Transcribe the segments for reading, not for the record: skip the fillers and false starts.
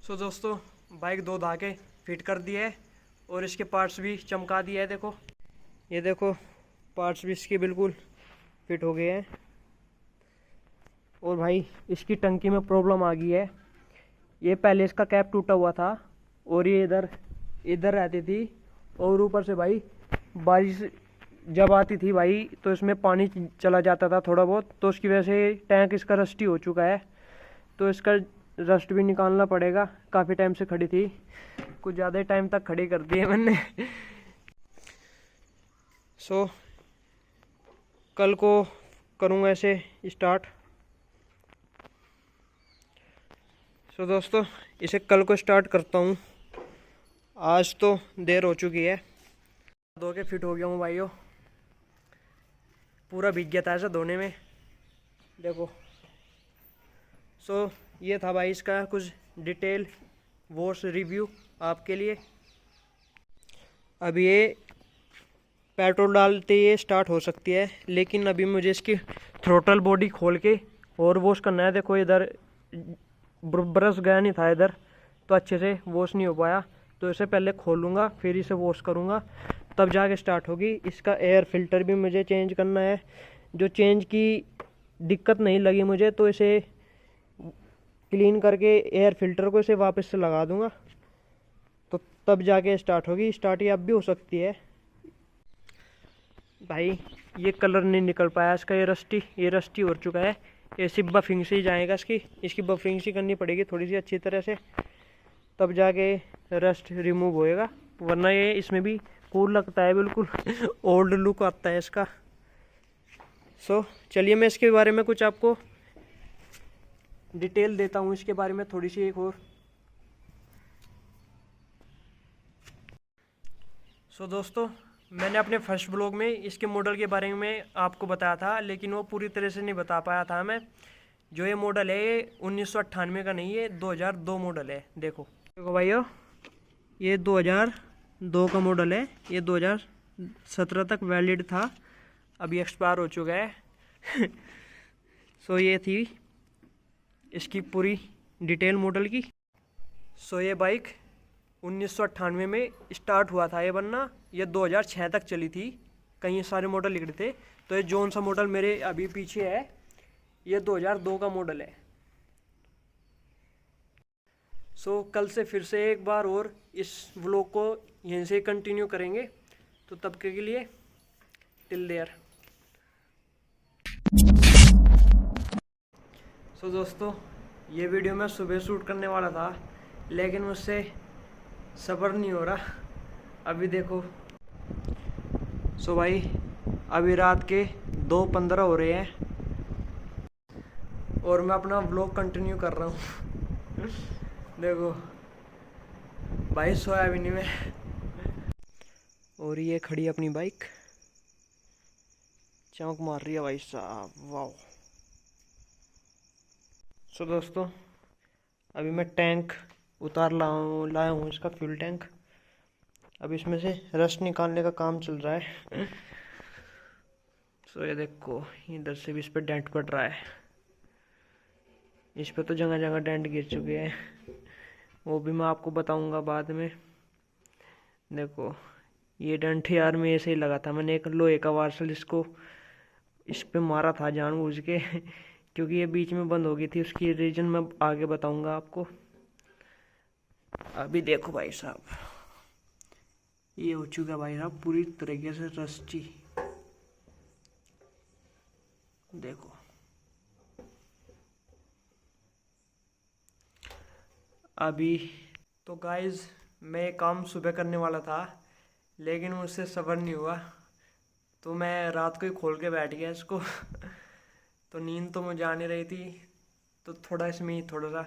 सो दोस्तों, बाइक दो धा के फिट कर दी है और इसके पार्ट्स भी चमका दिया है। देखो, ये देखो, पार्ट्स भी इसके बिल्कुल फिट हो गए हैं। और भाई इसकी टंकी में प्रॉब्लम आ गई है। ये पहले इसका कैप टूटा हुआ था और ये इधर इधर रहती थी, और ऊपर से भाई बारिश जब आती थी भाई तो इसमें पानी चला जाता था थोड़ा बहुत, तो उसकी वजह से टैंक इसका रस्टी हो चुका है। तो इसका रस्ट भी निकालना पड़ेगा। काफ़ी टाइम से खड़ी थी, कुछ ज़्यादा टाइम तक खड़ी कर दी है मैंने। सो कल को करूँगा ऐसे स्टार्ट। सो दोस्तों, इसे कल को स्टार्ट करता हूँ। आज तो देर हो चुकी है। धो के फिट हो गया हूँ भाइयों, पूरा भीग गया था ऐसा धोने में, देखो। सो ये था भाई इसका कुछ डिटेल वॉश रिव्यू आपके लिए। अब ये पेट्रोल डालते ये स्टार्ट हो सकती है, लेकिन अभी मुझे इसकी थ्रोटल बॉडी खोल के और वॉश करना है। देखो, इधर ब्रश गया नहीं था इधर, तो अच्छे से वॉश नहीं हो पाया। तो इसे पहले खोलूँगा फिर इसे वॉश करूँगा, तब जाके स्टार्ट होगी। इसका एयर फिल्टर भी मुझे चेंज करना है। जो चेंज की दिक्कत नहीं लगी मुझे, तो इसे क्लीन करके एयर फिल्टर को इसे वापस से लगा दूँगा, तो तब जाके स्टार्ट होगी। स्टार्ट ये अब भी हो सकती है भाई। ये कलर नहीं निकल पाया इसका, ये रस्टी हो चुका है। ये सिर्फ बफिंग से ही जाएगा। इसकी बफिंग सी करनी पड़ेगी थोड़ी सी अच्छी तरह से, तब जाके रस्ट रिमूव होएगा। वरना ये इसमें भी कूल लगता है, बिल्कुल ओल्ड लुक आता है इसका। सो चलिए मैं इसके बारे में कुछ आपको डिटेल देता हूँ, इसके बारे में थोड़ी सी एक और। सो दोस्तों, मैंने अपने फर्स्ट ब्लॉग में इसके मॉडल के बारे में आपको बताया था, लेकिन वो पूरी तरह से नहीं बता पाया था मैं। जो ये मॉडल है ये 1998 का नहीं है, 2002 मॉडल है। देखो भाइयों, ये 2002 का मॉडल है। ये 2017 तक वैलिड था, अभी एक्सपायर हो चुका है। सो ये थी इसकी पूरी डिटेल मॉडल की। सो ये बाइक 1998 में स्टार्ट हुआ था ये बनना। ये 2006 तक चली थी, कई सारे मॉडल लिख रहे थे। तो ये जोन सा मॉडल मेरे अभी पीछे है, ये 2002 का मॉडल है। सो कल से फिर से एक बार और इस व्लॉग को यहीं से कंटिन्यू करेंगे, तो तब के लिए टिल देयर। सो दोस्तों, ये वीडियो मैं सुबह शूट करने वाला था, लेकिन मुझसे सब्र नहीं हो रहा। अभी देखो, सो भाई अभी रात के 2:15 हो रहे हैं और मैं अपना व्लॉग कंटिन्यू कर रहा हूँ। देखो भाई, सोया भी नहीं मैं। और ये खड़ी अपनी बाइक, चमक मार रही है भाई साहब, वाह। सो दोस्तों, अभी मैं टैंक उतार लाया हूँ इसका फ्यूल टैंक। अब इसमें से रस्ट निकालने का काम चल रहा है। सो ये देखो, इधर से भी इस पर डेंट पड़ रहा है। इस पे तो जगह जगह डेंट गिर चुके हैं, वो भी मैं आपको बताऊंगा बाद में। देखो, ये डेंट यार में ऐसे ही लगा था, मैंने एक लोहे का वार्सल इस पे मारा था जानबूझ के। क्योंकि ये बीच में बंद हो गई थी, उसकी रीजन मैं आगे बताऊंगा आपको। अभी देखो भाई साहब, ये हो चुका भाई साहब पूरी तरीके से रस्टी। देखो, अभी तो गाइज मैं ये काम सुबह करने वाला था, लेकिन मुझसे सब्र नहीं हुआ, तो मैं रात को ही खोल के बैठ गया इसको। तो नींद तो मुझे आ नहीं रही थी, तो थोड़ा इसमें ही थोड़ा सा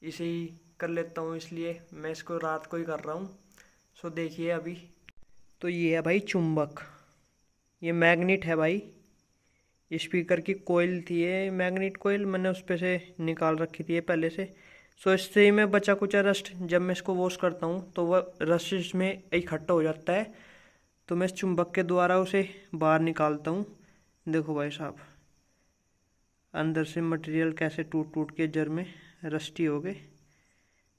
इसे ही कर लेता हूँ, इसलिए मैं इसको रात को ही कर रहा हूँ। सो देखिए अभी तो ये है भाई चुंबक, ये मैग्नेट है भाई। स्पीकर की कोयल थी ये मैग्नेट कोयल, मैंने उस पे से निकाल रखी थी ये पहले से। सो इससे मैं बचा कुचा रस्ट, जब मैं इसको वॉश करता हूँ तो वह रस्ट इसमें इकट्ठा हो जाता है, तो मैं इस चुंबक के द्वारा उसे बाहर निकालता हूँ। देखो भाई साहब, अंदर से मटेरियल कैसे टूट टूट के जर में रस्टी हो गए।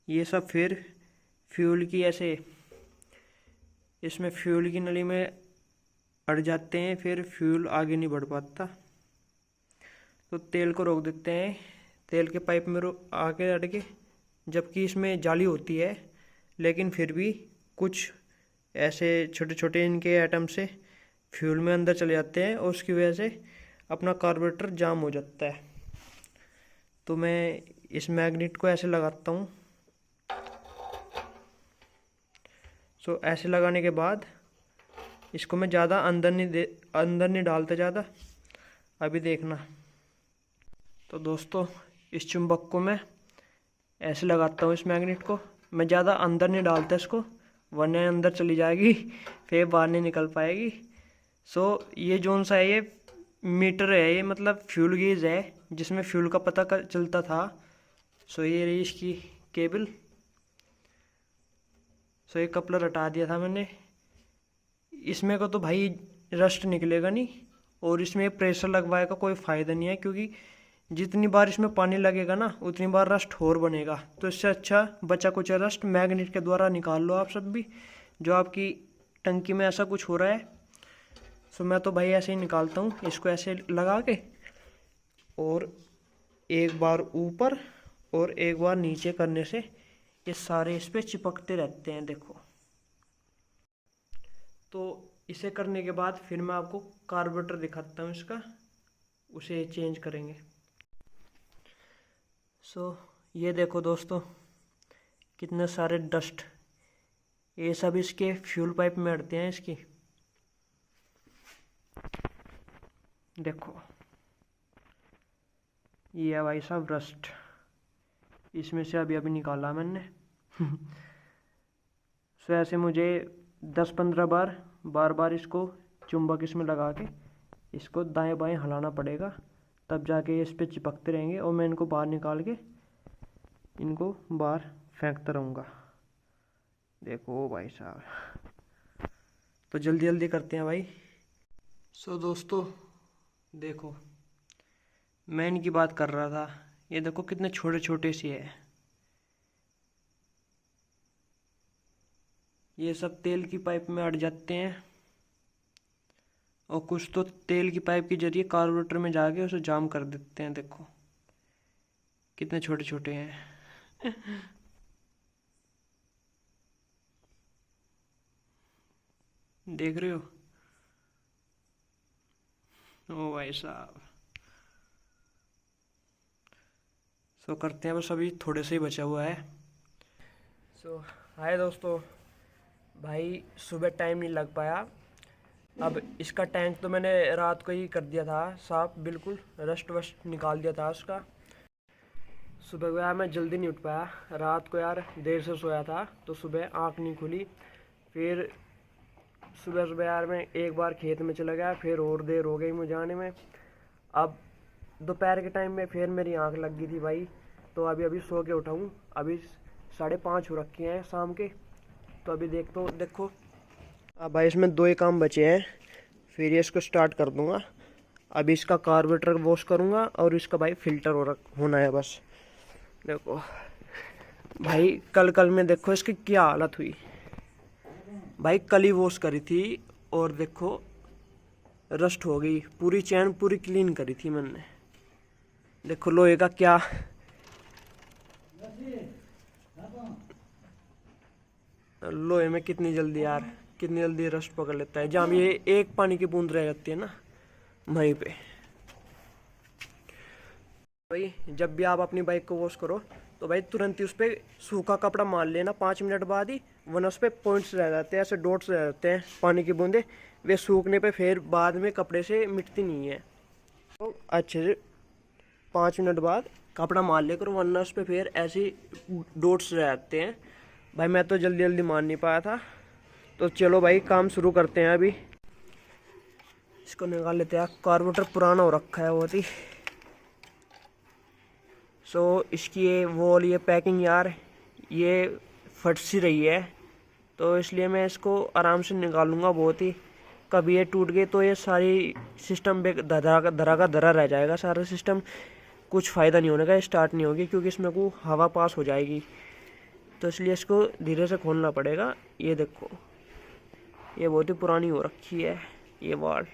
ये सब फिर फ्यूल की ऐसे इसमें फ्यूल की नली में अड़ जाते हैं, फिर फ्यूल आगे नहीं बढ़ पाता। तो तेल को रोक देते हैं, तेल के पाइप में आके अड़ के, जबकि इसमें जाली होती है, लेकिन फिर भी कुछ ऐसे छोटे छोटे इनके एटम से फ्यूल में अंदर चले जाते हैं और उसकी वजह से अपना कार्बोरेटर जाम हो जाता है। तो मैं इस मैग्नेट को ऐसे लगाता हूँ। सो ऐसे लगाने के बाद इसको मैं ज़्यादा अंदर नहीं डालता ज़्यादा। अभी देखना। तो दोस्तों इस चुंबक को मैं ऐसे लगाता हूँ, इस मैग्नेट को मैं ज़्यादा अंदर नहीं डालता इसको, वरना अंदर चली जाएगी फिर बाहर नहीं निकल पाएगी। सो ये जोन सा है, ये मीटर है, ये मतलब फ्यूल गेज है जिसमें फ्यूल का पता चलता था। सो ये रही इसकी केबल। सो ये कपलर हटा दिया था मैंने। इसमें को तो भाई रस्ट निकलेगा नहीं, और इसमें प्रेशर लगवाए का कोई फ़ायदा नहीं है, क्योंकि जितनी बार इसमें पानी लगेगा ना उतनी बार रस्ट और बनेगा। तो इससे अच्छा बचा कुछ रस्ट मैग्नेट के द्वारा निकाल लो आप सब भी, जो आपकी टंकी में ऐसा कुछ हो रहा है। सो मैं तो भाई ऐसे ही निकालता हूँ, इसको ऐसे लगा के, और एक बार ऊपर और एक बार नीचे करने से ये सारे इस पर चिपकते रहते हैं। देखो, तो इसे करने के बाद फिर मैं आपको कार्बोरेटर दिखाता हूँ इसका, उसे चेंज करेंगे। सो ये देखो दोस्तों, कितने सारे डस्ट, ये सब इसके फ्यूल पाइप में अड़ते हैं इसकी। देखो ये है भाई साहब रस्ट, इसमें से अभी निकाला मैंने। सो ऐसे मुझे 10-15 बार बार इसको चुंबक इसमें लगा के इसको दाएं बाएं हिलाना पड़ेगा, तब जाके इस पे चिपकते रहेंगे, और मैं इनको बाहर निकाल के इनको बाहर फेंकता रहूँगा। देखो भाई साहब, तो जल्दी जल्दी करते हैं भाई। सो दोस्तों देखो, मैं इनकी बात कर रहा था, ये देखो कितने छोटे छोटे से है। ये सब तेल की पाइप में अड़ जाते हैं, और कुछ तो तेल की पाइप के जरिए कार्बोरेटर में जाके उसे जाम कर देते हैं। देखो कितने छोटे छोटे हैं। देख रहे हो? ओ भाई साहब। सो करते हैं, बस अभी थोड़े से ही बचा हुआ है। सो हाय दोस्तों, भाई सुबह टाइम नहीं लग पाया। अब इसका टैंक तो मैंने रात को ही कर दिया था साफ, बिल्कुल रस्ट वस्ट निकाल दिया था उसका। सुबह को यार मैं जल्दी नहीं उठ पाया, रात को यार देर से सोया था, तो सुबह आँख नहीं खुली। फिर सुबह सुबह यार मैं एक बार खेत में चला गया, फिर और देर हो गई मुझे आने में। अब दोपहर के टाइम में फिर मेरी आँख लग गई थी भाई, तो अभी अभी सो के उठा हूँ। अभी 5:30 हो रखे हैं शाम के। तो अभी देखो अब भाई इसमें 2 ही काम बचे हैं, फिर ये इसको स्टार्ट कर दूंगा। अभी इसका कार्बोरेटर वॉश करूंगा, और इसका भाई फिल्टर होना है बस। देखो भाई कल में देखो इसकी क्या हालत हुई भाई, कल ही वॉश करी थी और देखो रस्ट हो गई पूरी, चैन पूरी क्लीन करी थी मैंने। देखो लोहे का क्या, लोहे में कितनी जल्दी रस्ट पकड़ लेता है। जहाँ ये एक पानी की बूंद रह जाती है ना, वहीं पे भाई जब भी आप अपनी बाइक को वॉश करो तो भाई तुरंत ही उस पर सूखा कपड़ा मार लेना 5 मिनट बाद ही, वरना उस पर पॉइंट्स रह जाते हैं, ऐसे डॉट्स रह जाते हैं पानी की बूंदे, वे सूखने पे फिर बाद में कपड़े से मिटती नहीं है। तो अच्छे से 5 मिनट बाद कपड़ा मार लेकर, वरना उस पर फिर ऐसे डॉट्स रह जाते हैं। भाई मैं तो जल्दी मार नहीं पाया था, तो चलो भाई काम शुरू करते हैं। अभी इसको निकाल लेते हैं, कार्बोरेटर पुराना हो रखा है बहुत ही। सो इसकी ये पैकिंग यार ये फट सी रही है, तो इसलिए मैं इसको आराम से निकालूंगा बहुत ही। कभी ये टूट गई तो ये सारी सिस्टम पे धरा रह जाएगा सारा सिस्टम, कुछ फ़ायदा नहीं होने का, स्टार्ट नहीं होगी, क्योंकि इसमें को हवा पास हो जाएगी। तो इसलिए इसको धीरे से खोलना पड़ेगा। ये देखो, ये बहुत ही पुरानी हो रखी है ये वाल।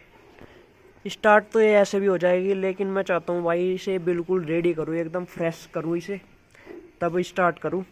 स्टार्ट तो ये ऐसे भी हो जाएगी, लेकिन मैं चाहता हूँ भाई इसे बिल्कुल रेडी करूँ, एकदम फ्रेश करूँ इसे, तब स्टार्ट करूँ।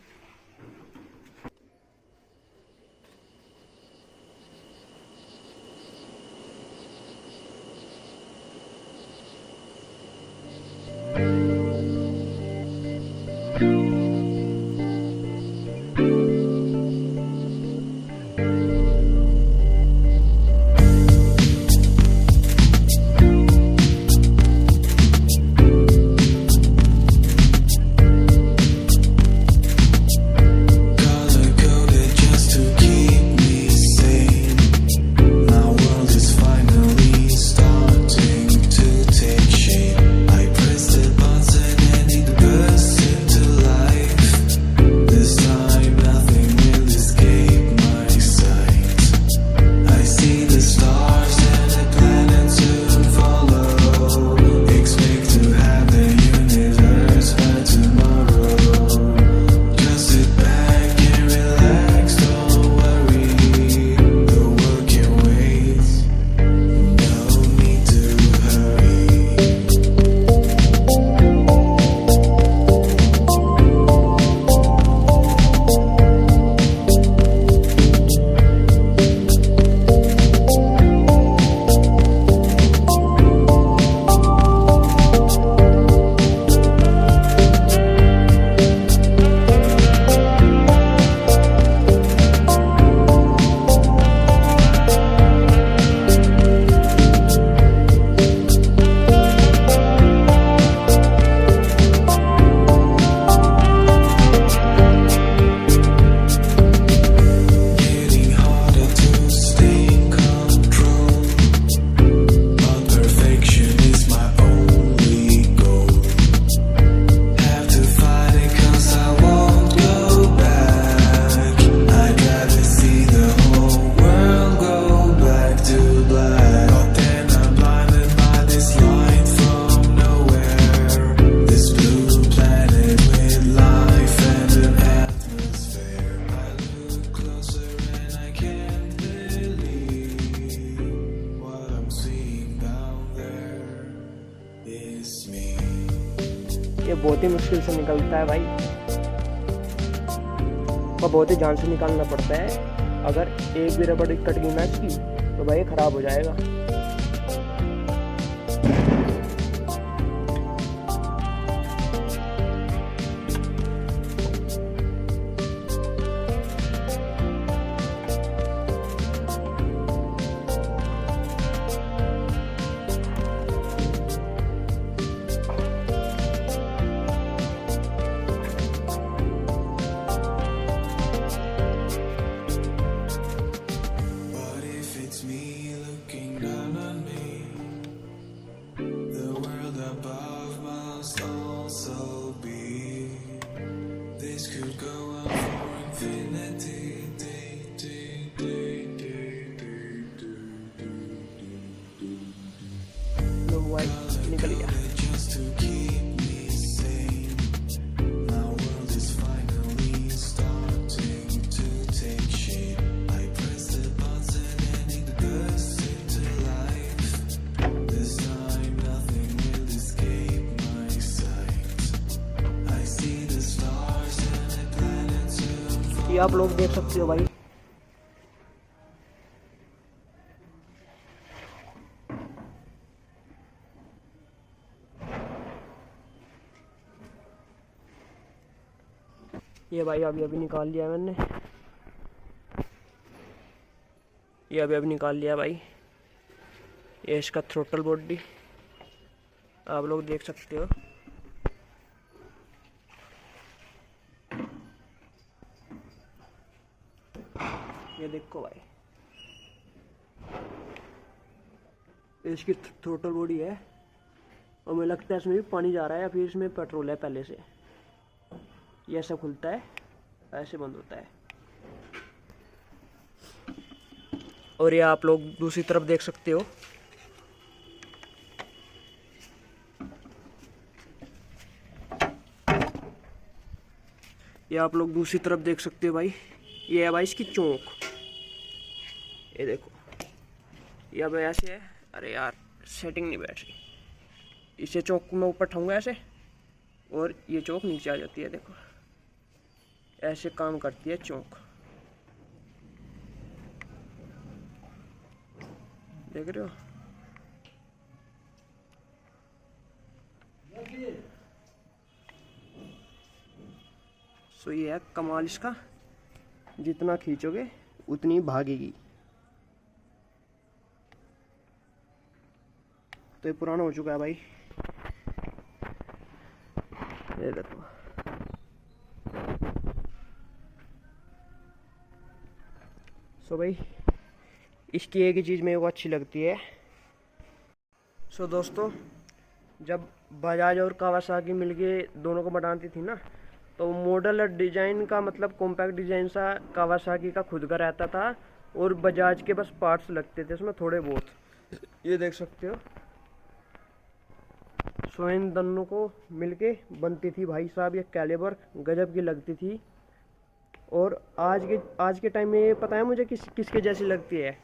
ये बहुत ही मुश्किल से निकलता है भाई, और बहुत ही जान से निकालना पड़ता है। अगर एक भी रबड़ कट गई ना इसकी तो भाई खराब हो जाएगा। निकल गया। ये आप लोग देख सकते हो भाई, ये भाई अभी निकाल लिया मैंने, ये अभी निकाल लिया भाई। ये इसका थ्रोटल बॉडी आप लोग देख सकते हो। ये देखो भाई, इसकी थ्रोटल बॉडी है, और मुझे लगता है इसमें भी पानी जा रहा है या फिर इसमें पेट्रोल है पहले से। ये ऐसा खुलता है, ऐसे बंद होता है। और ये आप लोग दूसरी तरफ देख सकते हो, ये ये आप लोग दूसरी तरफ देख सकते हो भाई। ये है भाई इसकी चौक, ये देखो, ये अब ऐसे है। अरे यार सेटिंग नहीं बैठ रही। इसे चौक को मैं ऊपर उठाऊंगा ऐसे, और ये चौक नीचे आ जाती है। देखो ऐसे काम करती है चौक, देख रहे हो। सो ये है कमाल इसका, जितना खींचोगे उतनी भागेगी। तो ये पुराना हो चुका है भाई, ये देखो। सो भाई इसकी एक ही चीज़ मेरे को अच्छी लगती है। सो दोस्तों, जब बजाज और कावासाकी मिलके दोनों को बनाती थी ना, तो मॉडल और डिज़ाइन का मतलब कॉम्पैक्ट डिज़ाइन सा कावासाकी का खुद का रहता था, और बजाज के बस पार्ट्स लगते थे उसमें थोड़े बहुत। ये देख सकते हो। सो इन दोनों को मिलके बनती थी भाई साहब ये कैलिबर, गजब की लगती थी। और आज के टाइम में ये पता है मुझे किसके जैसी लगती है?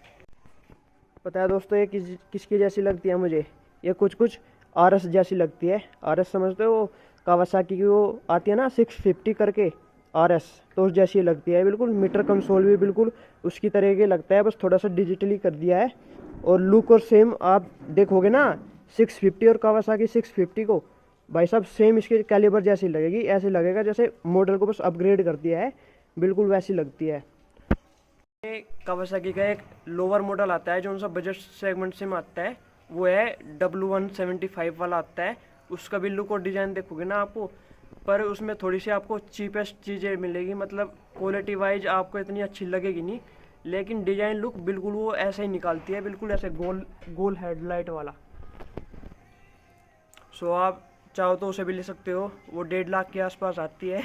पता है दोस्तों ये किसकी जैसी लगती है मुझे? ये कुछ आरएस जैसी लगती है। आरएस समझते हो, कावासाकी की वो आती है ना 650 करके आरएस, तो उस जैसी लगती है बिल्कुल। मीटर कंसोल भी बिल्कुल उसकी तरह के लगता है, बस थोड़ा सा डिजिटली कर दिया है। और लुक और सेम आप देखोगे ना 650 और कावासाकी 650 को, भाई साहब सेम इसके कैलिबर जैसी लगेगी। ऐसे लगेगा जैसे मॉडल को बस अपग्रेड कर दिया है, बिल्कुल वैसी लगती है। कावासाकी का एक लोअर मॉडल आता है जो उनका बजट सेगमेंट से में आता है, वो है W175 वाला आता है। उसका भी लुक और डिज़ाइन देखोगे ना आपको, पर उसमें थोड़ी सी आपको चीपेस्ट चीज़ें मिलेगी, मतलब क्वालिटी वाइज आपको इतनी अच्छी लगेगी नहीं, लेकिन डिज़ाइन लुक बिल्कुल वो ऐसे ही निकालती है, बिल्कुल ऐसे गोल हेडलाइट वाला। सो आप चाहो तो उसे भी ले सकते हो, वो 1.5 लाख के आसपास आती है।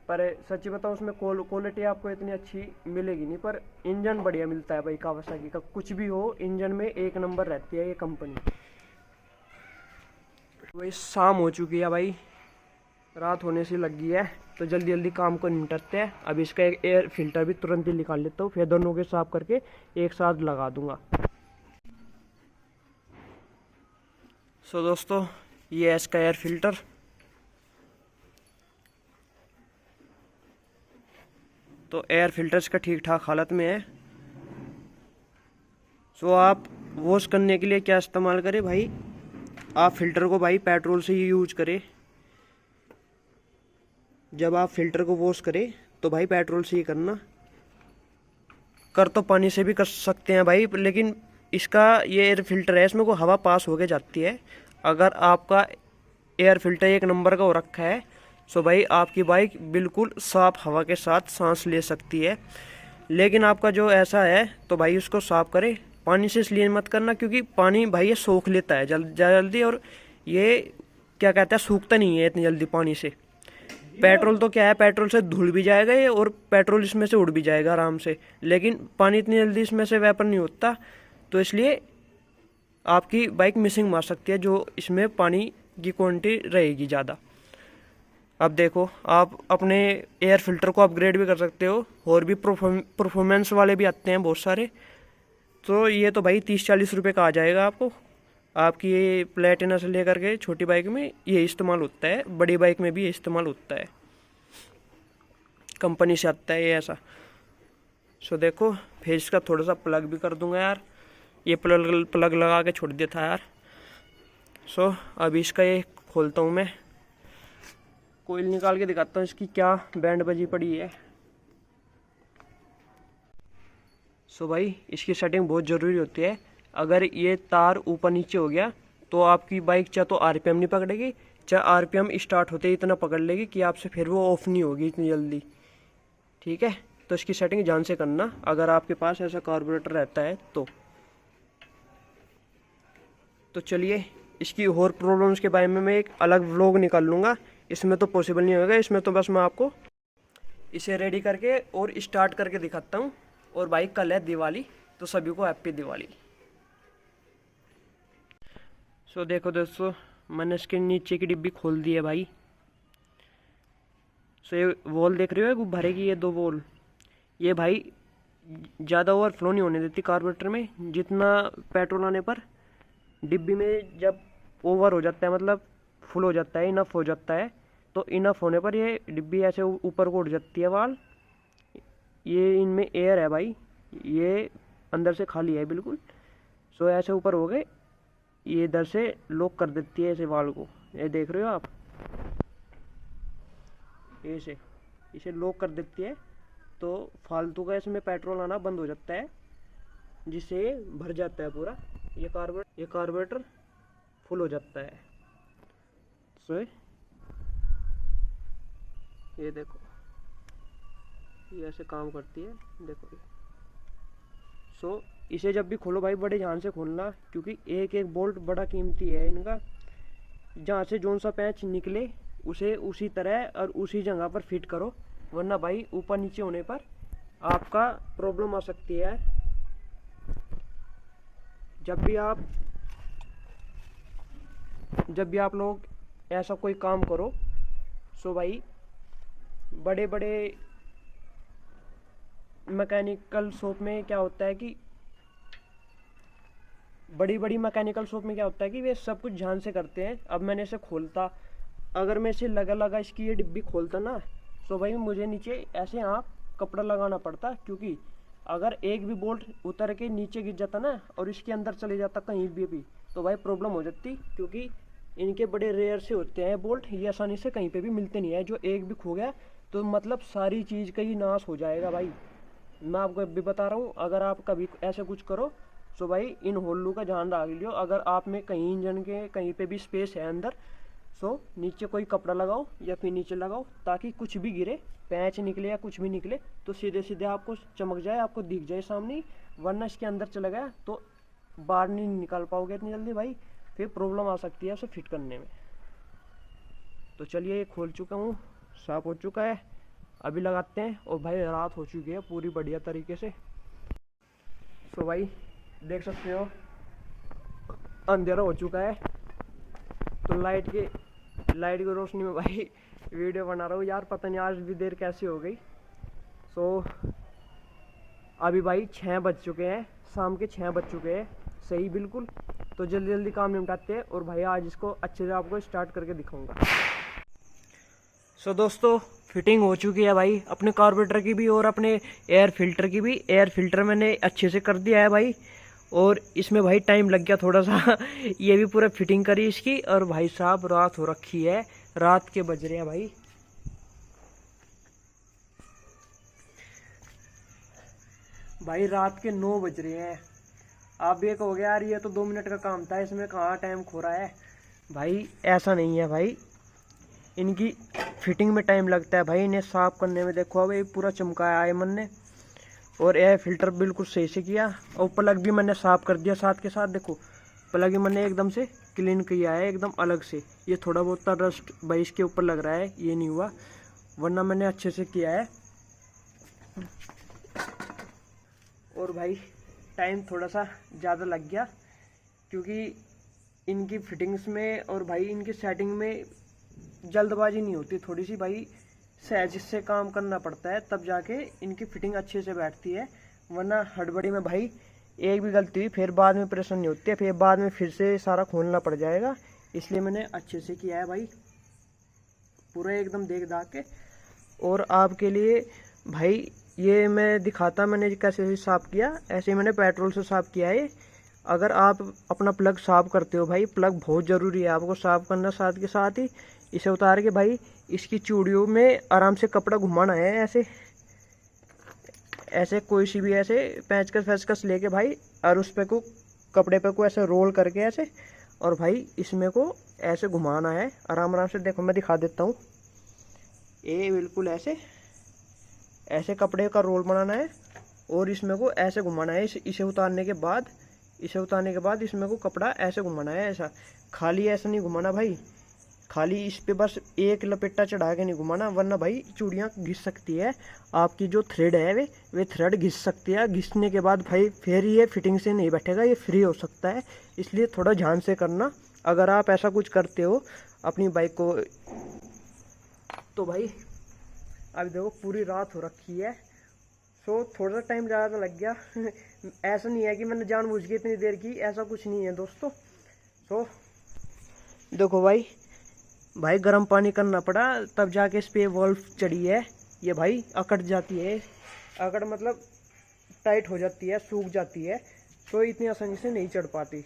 पर सच्ची बताओ उसमें क्वालिटी आपको इतनी अच्छी मिलेगी नहीं, पर इंजन बढ़िया मिलता है भाई कावासाकी का। कुछ भी हो इंजन में एक नंबर रहती है ये कंपनी। वही शाम हो चुकी है भाई, रात होने से लग गई है, तो जल्दी जल्दी काम को निपटाते हैं। अब इसका एक एयर फिल्टर भी तुरंत ही निकाल लेता हूँ, फिर दोनों के साफ करके एक साथ लगा दूंगा। सो दोस्तों, ये है इसका एयर फिल्टर। तो एयर फिल्टर इसका ठीक ठाक हालत में है। सो आप वॉश करने के लिए क्या इस्तेमाल करें भाई, आप फिल्टर को भाई पेट्रोल से ही यूज करें। जब आप फिल्टर को वॉश करें तो भाई पेट्रोल से ही करना। कर तो पानी से भी कर सकते हैं भाई, लेकिन इसका ये एयर फिल्टर है, इसमें को हवा पास होके जाती है। अगर आपका एयर फिल्टर एक नंबर का हो रखा है, सो भाई आपकी बाइक बिल्कुल साफ हवा के साथ सांस ले सकती है। लेकिन आपका जो ऐसा है तो भाई उसको साफ करें, पानी से इसलिए मत करना क्योंकि पानी भाई ये सोख लेता है जल्दी, और ये क्या कहता है सूखता नहीं है इतनी जल्दी पानी से। पेट्रोल तो क्या है, पेट्रोल से धुल भी जाएगा ये, और पेट्रोल इसमें से उड़ भी जाएगा आराम से, लेकिन पानी इतनी जल्दी इसमें से वेपर नहीं होता, तो इसलिए आपकी बाइक मिसिंग मार सकती है जो इसमें पानी की क्वांटिटी रहेगी ज़्यादा। अब देखो, आप अपने एयर फिल्टर को अपग्रेड भी कर सकते हो, और भी परफॉर्मेंस वाले भी आते हैं बहुत सारे। तो ये तो भाई 30-40 रुपये का आ जाएगा आपको। आपकी ये प्लेटिना से लेकर के छोटी बाइक में ये इस्तेमाल होता है, बड़ी बाइक में भी ये इस्तेमाल होता है, कंपनी से आता है ये ऐसा। सो देखो, फिर इसका थोड़ा सा प्लग भी कर दूंगा यार, ये प्लग लगा के छोड़ दिया था यार। सो अब इसका ये खोलता हूँ मैं, कोयल निकाल के दिखाता हूँ इसकी क्या बैंड बजी पड़ी है। सो भाई इसकी सेटिंग बहुत ज़रूरी होती है। अगर ये तार ऊपर नीचे हो गया तो आपकी बाइक चाहे तो आरपीएम नहीं पकड़ेगी, चाहे आरपीएम स्टार्ट होते ही इतना पकड़ लेगी कि आपसे फिर वो ऑफ नहीं होगी इतनी जल्दी। ठीक है, तो इसकी सेटिंग ध्यान से करना अगर आपके पास ऐसा कार्बोरेटर रहता है तो चलिए, इसकी और प्रॉब्लम्स के बारे में मैं एक अलग व्लॉग निकाल लूँगा। इसमें तो पॉसिबल नहीं होगा, इसमें तो बस मैं आपको इसे रेडी करके और स्टार्ट करके दिखाता हूँ। और भाई कल है दिवाली, तो सभी को हैप्पी दिवाली। सो देखो दोस्तों, मैंने इसके नीचे की डिब्बी खोल दी है भाई, सो ये वॉल देख रहे हो गुब्बारे की, ये 2 वॉल, ये भाई ज़्यादा ओवरफ्लो नहीं होने देती कार्बोरेटर में। जितना पेट्रोल आने पर डिब्बी में जब ओवर हो जाता है, मतलब फुल हो जाता है, इनफ हो जाता है, तो इनफ होने पर ये डिब्बी ऐसे ऊपर को उठ जाती है वाल। ये इनमें एयर है भाई, ये अंदर से खाली है बिल्कुल। सो ऐसे ऊपर हो गए, ये इधर से लॉक कर देती है ऐसे वाल को, ये देख रहे हो आप, ऐसे इसे लॉक कर देती है। तो फालतू का इसमें पेट्रोल आना बंद हो जाता है, जिससे ये भर जाता है पूरा, ये कार्बोरेटर फुल हो जाता है। सो ये देखो, ये ऐसे काम करती है, देखो। सो इसे जब भी खोलो भाई बड़े ध्यान से खोलना, क्योंकि एक एक बोल्ट बड़ा कीमती है इनका। जहाँ से जोन सा पैच निकले उसे उसी तरह और उसी जगह पर फिट करो, वरना भाई ऊपर नीचे होने पर आपका प्रॉब्लम आ सकती है। जब भी आप लोग ऐसा कोई काम करो, सो भाई बड़े बड़े मैकेनिकल शॉप में क्या होता है कि बड़ी मैकेनिकल शॉप में क्या होता है कि वे सब कुछ ध्यान से करते हैं। अब मैंने इसे खोलता, अगर मैं इसे लगा इसकी ये डिब्बी खोलता ना, तो भाई मुझे नीचे ऐसे यहाँ कपड़ा लगाना पड़ता, क्योंकि अगर एक भी बोल्ट उतर के नीचे गिर जाता ना और इसके अंदर चले जाता कहीं भी, तो भाई प्रॉब्लम हो जाती, क्योंकि इनके बड़े रेयर से होते हैं बोल्ट, ये आसानी से कहीं पे भी मिलते नहीं है। जो एक भी खो गया तो मतलब सारी चीज़ का ही नाश हो जाएगा भाई। मैं आपको अभी बता रहा हूँ, अगर आप कभी ऐसे कुछ करो तो भाई इन होल्लू का ध्यान रख लियो। अगर आप में कहीं इंजन के कहीं पे भी स्पेस है अंदर, सो नीचे कोई कपड़ा लगाओ या फिर नीचे लगाओ, ताकि कुछ भी गिरे, पैच निकले या कुछ भी निकले तो सीधे सीधे आपको चमक जाए, आपको दिख जाए सामने। वरना इसके अंदर चला गया तो बाहर नहीं निकाल पाओगे इतनी जल्दी भाई, फिर प्रॉब्लम आ सकती है उसे फिट करने में। तो चलिए, ये खोल चुका हूँ, साफ हो चुका है, अभी लगाते हैं। और भाई रात हो चुकी है पूरी बढ़िया तरीके से। तो भाई देख सकते हो अंधेरा हो चुका है, तो लाइट की रोशनी में भाई वीडियो बना रहा हूँ यार। पता नहीं आज भी देर कैसे हो गई। सो अभी भाई 6 बज चुके हैं, शाम के 6 बज चुके हैं सही बिल्कुल। तो जल्दी जल्दी काम निपटाते हैं और भाई आज इसको अच्छे से आपको स्टार्ट करके दिखाऊंगा। सो दोस्तों फिटिंग हो चुकी है भाई अपने कार्बोरेटर की भी और अपने एयर फिल्टर की भी। एयर फिल्टर मैंने अच्छे से कर दिया है भाई, और इसमें भाई टाइम लग गया थोड़ा सा ये भी पूरा फिटिंग करी इसकी। और भाई साहब रात हो रखी है, रात के बज रहे हैं भाई रात के 9 बज रहे हैं। आप ये कहोगे यार ये तो 2 मिनट का काम था, इसमें कहाँ टाइम खो रहा है। भाई ऐसा नहीं है भाई, इनकी फिटिंग में टाइम लगता है भाई, इन्हें साफ करने में। देखो अब ये पूरा चमकाया है मन ने, और एयर फिल्टर बिल्कुल सही से किया, और प्लग भी मैंने साफ कर दिया साथ के साथ। देखो प्लग ही मैंने एकदम से क्लीन किया है एकदम अलग से। ये थोड़ा बहुत रस्ट भाई इसके ऊपर लग रहा है, ये नहीं हुआ, वरना मैंने अच्छे से किया है। और भाई टाइम थोड़ा सा ज़्यादा लग गया, क्योंकि इनकी फिटिंग्स में और भाई इनकी सेटिंग में जल्दबाजी नहीं होती, थोड़ी सी भाई सहज से काम करना पड़ता है, तब जाके इनकी फिटिंग अच्छे से बैठती है। वरना हड़बड़ी में भाई एक भी गलती हुई फिर बाद में परेशानी होती है, फिर बाद में फिर से सारा खोलना पड़ जाएगा। इसलिए मैंने अच्छे से किया है भाई पूरा एकदम देख दाख के। और आपके लिए भाई ये मैं दिखाता मैंने कैसे साफ़ किया, ऐसे मैंने पेट्रोल से साफ़ किया है। अगर आप अपना प्लग साफ़ करते हो भाई, प्लग बहुत ज़रूरी है आपको साफ़ करना, साथ के साथ ही इसे उतार के भाई इसकी चूड़ियों में आराम से कपड़ा घुमाना है, ऐसे कोई सी भी ऐसे पेचकस लेके भाई, और उस पे को कपड़े पे को ऐसे रोल करके ऐसे, और भाई इसमें को ऐसे घुमाना है आराम से। देखो मैं दिखा देता हूँ, ये बिल्कुल ऐसे कपड़े का रोल बनाना है, और इसमें को ऐसे घुमाना है। इसे उतारने के बाद इसमें को कपड़ा ऐसे घुमाना है, ऐसा खाली ऐसा नहीं घुमाना भाई, खाली इस पे बस एक लपेटा चढ़ा के नहीं घुमाना, वरना भाई चूड़ियाँ घिस सकती है। आपकी जो थ्रेड है वे थ्रेड घिस सकती है, घिसने के बाद भाई फिर ये फिटिंग से नहीं बैठेगा, ये फ्री हो सकता है। इसलिए थोड़ा ध्यान से करना अगर आप ऐसा कुछ करते हो अपनी बाइक को, तो भाई अभी देखो पूरी रात हो रखी है। सो थोड़ा सा टाइम ज़्यादा लग गया। ऐसा नहीं है कि मैंने जानबूझ के इतनी देर की, ऐसा कुछ नहीं है दोस्तों। सो देखो भाई गर्म पानी करना पड़ा तब जाके इस पे वॉल्व चढ़ी है। ये भाई अकड़ जाती है, अकड़ मतलब टाइट हो जाती है, सूख जाती है, तो इतनी आसानी से नहीं चढ़ पाती।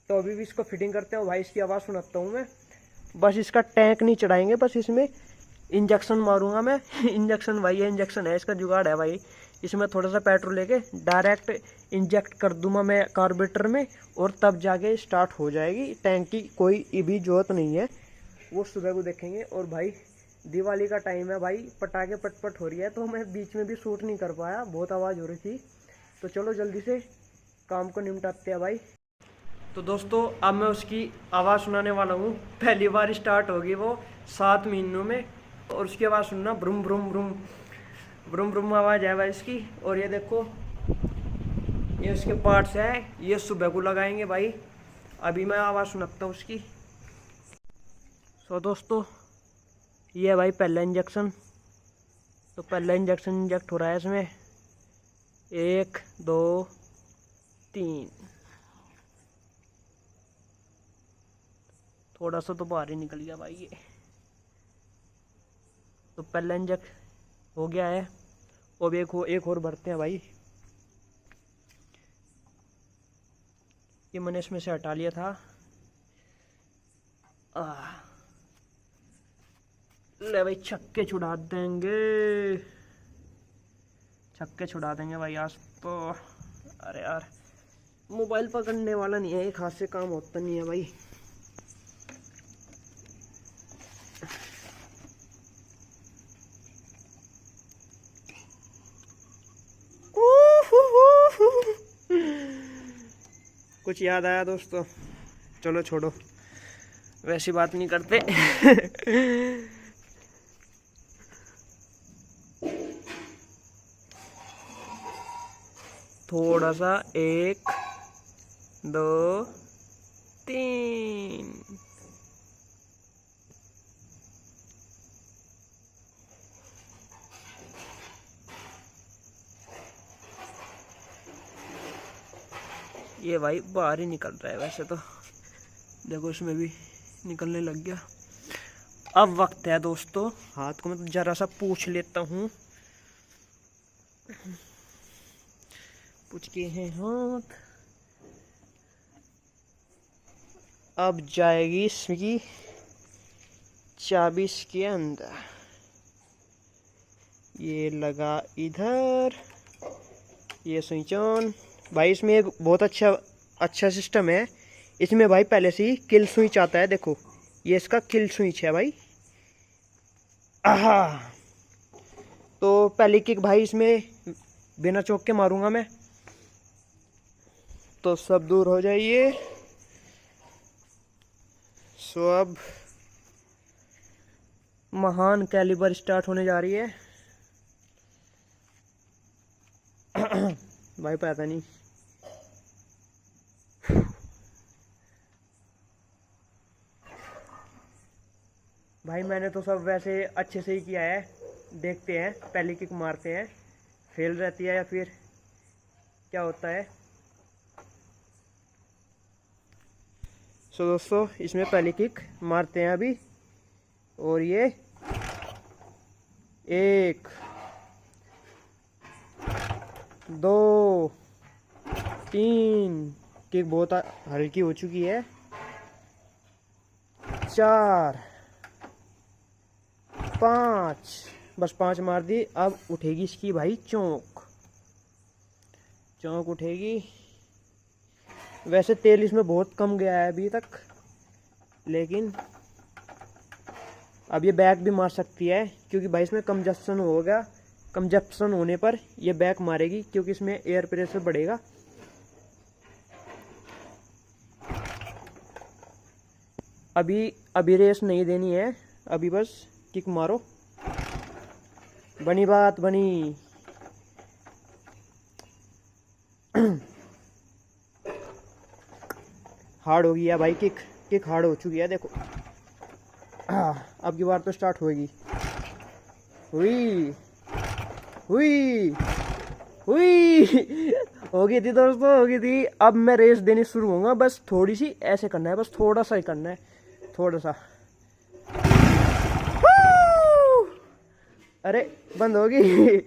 तो अभी भी इसको फिटिंग करते हैं। भाई इसकी आवाज़ सुनाता हूँ मैं। बस इसका टैंक नहीं चढ़ाएंगे, बस इसमें इंजेक्शन मारूंगा मैं। इंजेक्शन भाई है, इंजेक्शन है, इसका जुगाड़ है भाई। इसमें थोड़ा सा पेट्रोल लेके डायरेक्ट इंजेक्ट कर दूंगा मैं कार्बोरेटर में, और तब जाके स्टार्ट हो जाएगी। टैंक की कोई भी जरूरत नहीं है, वो सुबह को देखेंगे। और भाई दिवाली का टाइम है भाई, पटाखे पटपट हो रही है, तो मैं बीच में भी शूट नहीं कर पाया, बहुत आवाज़ हो रही थी। तो चलो जल्दी से काम को निपटाते हैं भाई। तो दोस्तों अब मैं उसकी आवाज़ सुनाने वाला हूँ। पहली बार स्टार्ट होगी वो 7 महीनों में, और उसकी आवाज़ सुनना, ब्रुम ब्रुम ब्रुम ब्रुम ब्रुम आवाज़ है भाई इसकी। और ये देखो ये उसके पार्ट्स हैं, ये सुबह को लगाएंगे भाई। अभी मैं आवाज़ सुनाता हूँ उसकी। सो दोस्तों ये है भाई पहला इंजेक्शन। तो पहला इंजेक्शन इंजेक्ट हो रहा है इसमें, 1 2 3। थोड़ा सा तो बाहर ही निकल गया भाई ये। तो पहला इंजेक्ट हो गया है। अब एक और भरते हैं भाई। ये मैंने इसमें से हटा लिया था। ले भाई छक्के छुड़ा देंगे, छक्के छुड़ा देंगे भाई आज तो। अरे यार मोबाइल पकड़ने वाला नहीं है, एक हाथ से काम होता नहीं है भाई। कुछ याद आया दोस्तों? चलो छोड़ो, वैसी बात नहीं करते। थोड़ा सा 1 2 3। ये भाई बाहर ही निकल रहा है वैसे तो, देखो इसमें भी निकलने लग गया। अब वक्त है दोस्तों, हाथ को मैं तो जरा सा पूछ लेता हूँ। पूछ के हैं हाथ। अब जाएगी इसकी चाबी इसके अंदर, ये लगा इधर, ये स्विच ऑन। भाई इसमें एक बहुत अच्छा सिस्टम है। इसमें भाई पहले से ही किल स्विच आता है, देखो ये इसका किल स्विच है भाई। आहा, तो पहली किक भाई इसमें बिना चौक के मारूंगा मैं, तो सब दूर हो जाइए। सो अब महान कैलिबर स्टार्ट होने जा रही है। भाई पता नहीं, भाई मैंने तो सब वैसे अच्छे से ही किया है। देखते हैं पहली किक मारते हैं, फेल रहती है या फिर क्या होता है। सो दोस्तों इसमें पहली किक मारते हैं अभी, और ये 1 2 3 किक बहुत हल्की हो चुकी है। 4 5, बस 5 मार दी। अब उठेगी इसकी भाई चौंक, चौंक उठेगी। वैसे तेल इसमें बहुत कम गया है अभी तक, लेकिन अब ये बैक भी मार सकती है, क्योंकि भाई इसमें कंजप्शन होगा। कंजप्शन होने पर ये बैक मारेगी, क्योंकि इसमें एयर प्रेशर बढ़ेगा। अभी रेस नहीं देनी है, अभी बस किक मारो, बनी बात बनी। हार्ड हो गया भाई, किक हार्ड हो चुकी है देखो। अब की बार तो स्टार्ट होगी। हुई हुई हुई। हो गई थी दोस्तों, हो गई थी। अब मैं रेस देनी शुरू होऊंगा, बस थोड़ी सी ऐसे करना है, बस थोड़ा सा ही करना है, थोड़ा सा। अरे बंद होगी।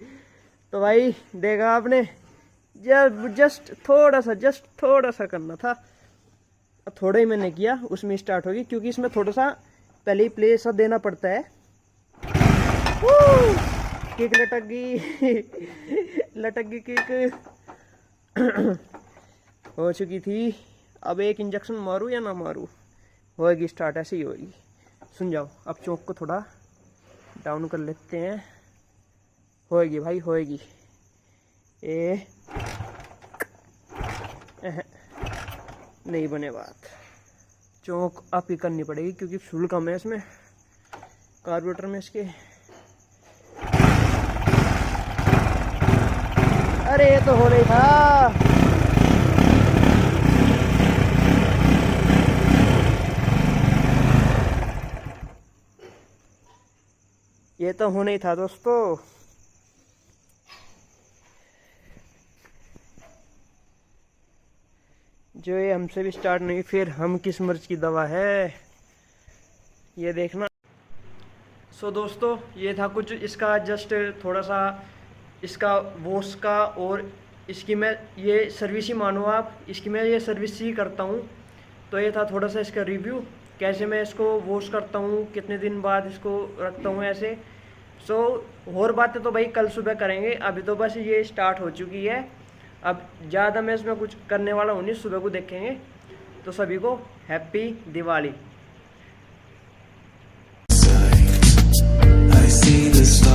तो भाई देखा आपने, जस्ट थोड़ा सा करना था। अब थोड़ा ही मैंने किया, उसमें स्टार्ट होगी, क्योंकि इसमें थोड़ा सा पहले ही प्ले सा देना पड़ता है। किक लटक गई। लटक गई किक। हो चुकी थी। अब एक इंजेक्शन मारूं या ना मारूं, होएगी स्टार्ट, ऐसे ही होएगी। सुन जाओ, अब चौक को थोड़ा डाउन कर लेते हैं। होएगी भाई, होएगी। नहीं बने बात, चौक आप ही करनी पड़ेगी, क्योंकि फ्यूल कम है इसमें, कार्बोरेटर में इसके। अरे ये तो हो नहीं था। ये तो होना ही था दोस्तों। जो ये हमसे भी स्टार्ट नहीं, फिर हम किस मर्ज की दवा है, ये देखना। सो दोस्तों, ये था कुछ इसका जस्ट थोड़ा सा इसका वॉश का, और इसकी मैं ये सर्विस ही मानो आप, इसकी मैं ये सर्विस ही करता हूँ। तो ये था थोड़ा सा इसका रिव्यू, कैसे मैं इसको वॉश करता हूँ, कितने दिन बाद इसको रखता हूँ ऐसे। सो और बातें तो भाई कल सुबह करेंगे, अभी तो बस ये स्टार्ट हो चुकी है। अब ज़्यादा मैं इसमें कुछ करने वाला हूँ नहीं, सुबह को देखेंगे। तो सभी को happy Diwali. I see the stars.